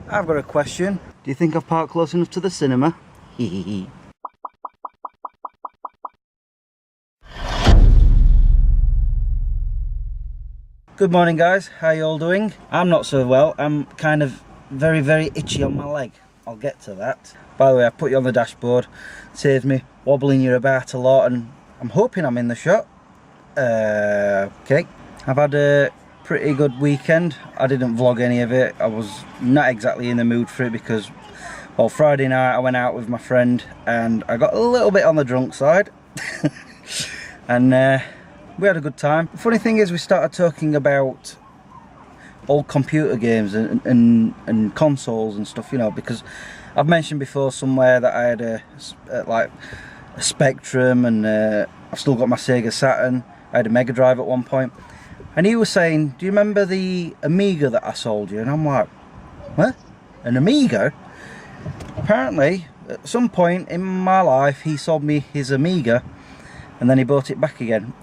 I've got a question. Do you think I've parked close enough to the cinema? Good morning guys, how you all doing? I'm not so well. I'm kind of very itchy on my leg. I'll get to that. By the way, I put you on the dashboard. Saves me wobbling you about a lot, and I'm hoping I'm in the shot. Okay. I've had a pretty good weekend. I didn't vlog any of it. I was not exactly in the mood for it because, well, Friday night I went out with my friend and I got a little bit on the drunk side. And we had a good time. The funny thing is, we started talking about old computer games and consoles and stuff, you know, because I've mentioned before somewhere that I had a Spectrum, and I've still got my Sega Saturn. I had a Mega Drive at one point, and he was saying, do you remember the Amiga that I sold you? And I'm like, what? An Amiga? Apparently at some point in my life he sold me his Amiga and then he bought it back again.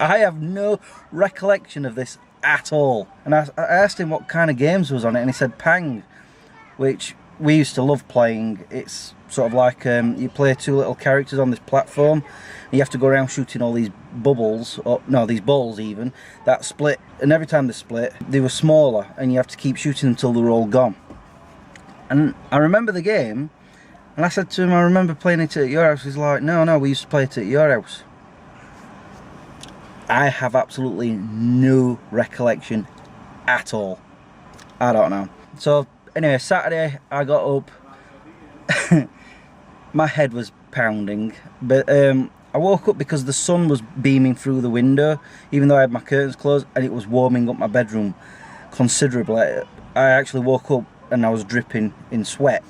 I have no recollection of this at all. And I asked him what kind of games was on it, and he said Pang, which we used to love playing. It's sort of like you play two little characters on this platform, and you have to go around shooting all these bubbles, or no, these balls even, that split, and every time they split, they were smaller, and you have to keep shooting until they were all gone. And I remember the game, and I said to him, I remember playing it at your house. He's like, no, we used to play it at your house. I have absolutely no recollection at all. I don't know. So anyway, Saturday I got up. My head was pounding, but I woke up because the sun was beaming through the window, even though I had my curtains closed, and it was warming up my bedroom considerably. I actually woke up and I was dripping in sweat.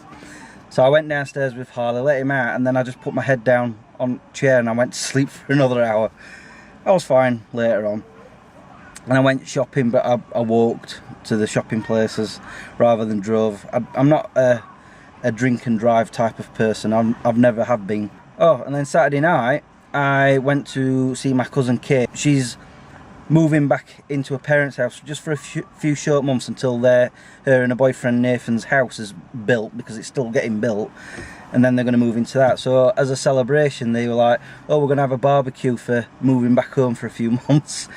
So I went downstairs with Harley, let him out, and then I just put my head down on a chair and I went to sleep for another hour. I was fine later on. And I went shopping, but I walked to the shopping places rather than drove. I'm not a drink and drive type of person. I've never have been. Oh, and then Saturday night I went to see my cousin Kate. She's moving back into her parents' house just for a few short months until her and her boyfriend Nathan's house is built, because it's still getting built, and then they're going to move into that. So as a celebration they were like, oh, we're going to have a barbecue for moving back home for a few months,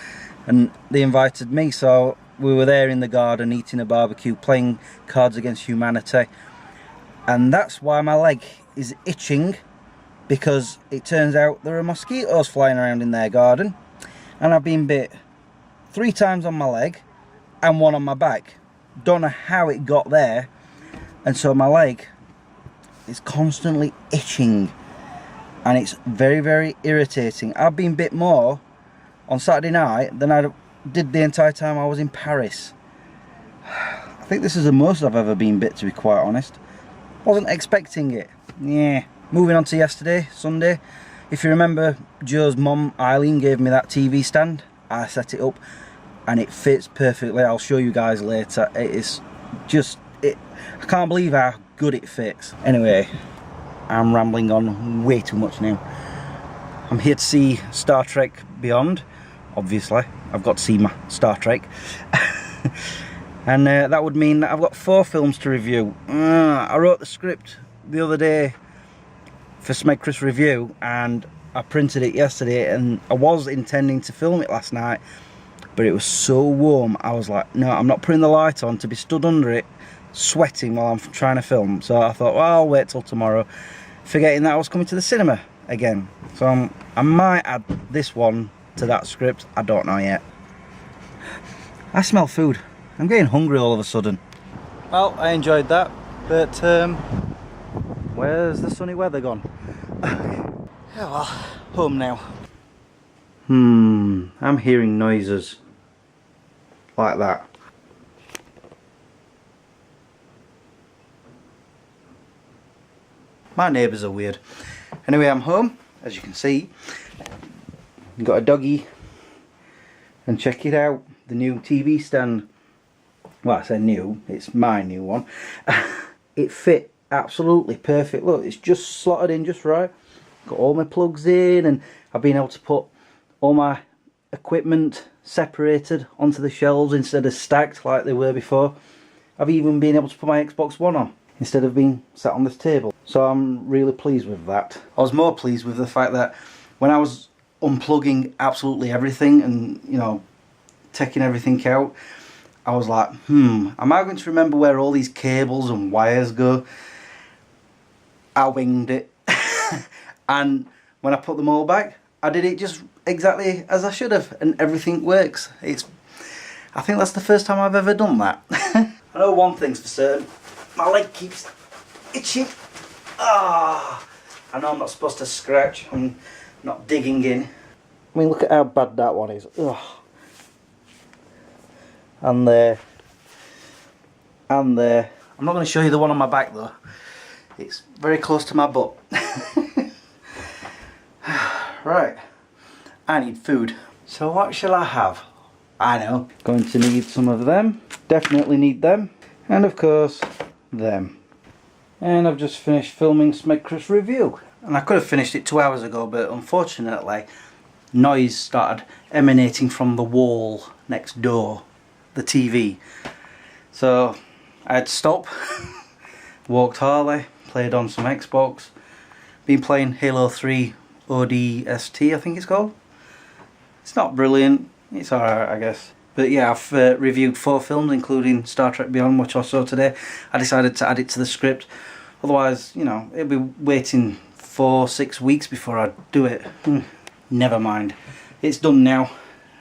and they invited me. So we were there in the garden eating a barbecue, playing Cards Against Humanity, and that's why my leg is itching, because it turns out there are mosquitoes flying around in their garden. And I've been bit 3 times on my leg and 1 on my back. Don't know how it got there. And so my leg is constantly itching. And it's very irritating. I've been bit more on Saturday night than I did the entire time I was in Paris. I think this is the most I've ever been bit, to be quite honest. Wasn't expecting it. Yeah. Moving on to yesterday, Sunday. If you remember, Joe's mum, Eileen, gave me that TV stand. I set it up and it fits perfectly. I'll show you guys later. It is just, I can't believe how good it fits. Anyway, I'm rambling on way too much now. I'm here to see Star Trek Beyond. Obviously, I've got to see my Star Trek. And that would mean that I've got 4 films to review. I wrote the script the other day for Smegchris Review, and I printed it yesterday, and I was intending to film it last night, but it was so warm I was like, no, I'm not putting the light on to be stood under it sweating while I'm trying to film. So I thought, well, I'll wait till tomorrow, forgetting that I was coming to the cinema again. So I might add this one to that script, I don't know yet. I smell food. I'm getting hungry all of a sudden. Well, I enjoyed that, but where's the sunny weather gone? Yeah, well, home now. I'm hearing noises like that. My neighbours are weird. Anyway, I'm home, as you can see. Got a doggy, and check it out, the new TV stand. Well, I say new, it's my new one. It fit absolutely perfect. Look, it's just slotted in just right. Got all my plugs in, and I've been able to put all my equipment separated onto the shelves instead of stacked like they were before. I've even been able to put my Xbox One on instead of being sat on this table. So I'm really pleased with that. I was more pleased with the fact that when I was unplugging absolutely everything and, you know, taking everything out, I was like, am I going to remember where all these cables and wires go? I winged it. And when I put them all back, I did it just exactly as I should have, and everything works. I think that's the first time I've ever done that. I know one thing's for certain, my leg keeps itching. I know I'm not supposed to scratch, I'm not digging in. I mean, look at how bad that one is. Ugh. And there. And there. I'm not going to show you the one on my back though. It's very close to my butt. Right. I need food. So what shall I have? I know. Going to need some of them. Definitely need them. And of course, them. And I've just finished filming Smegcraft's review. And I could have finished it 2 hours ago, but unfortunately, noise started emanating from the wall next door, the TV. So I had to stop, walked Harley, played on some Xbox, been playing Halo 3 ODST, I think it's called. It's not brilliant, it's alright I guess. But yeah, I've reviewed 4 films including Star Trek Beyond, which I saw today. I decided to add it to the script, otherwise, you know, it'll be waiting 4-6 weeks before I do it. Never mind, it's done now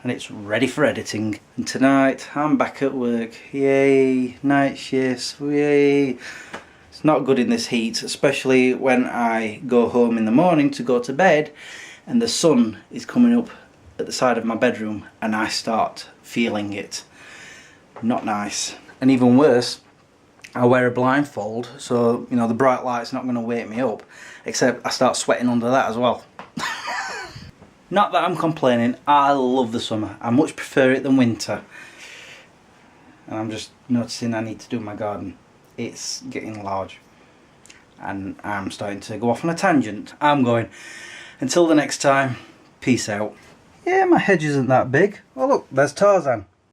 and it's ready for editing. And tonight I'm back at work, yay, night shifts, yay. It's not good in this heat, especially when I go home in the morning to go to bed and the sun is coming up at the side of my bedroom and I start feeling it. Not nice. And even worse, I wear a blindfold, so you know the bright light's not going to wake me up, except I start sweating under that as well. Not that I'm complaining, I love the summer. I much prefer it than winter. And I'm just noticing I need to do my garden. It's getting large. And I'm starting to go off on a tangent. I'm going. Until the next time, peace out. Yeah, my hedge isn't that big. Oh look, there's Tarzan.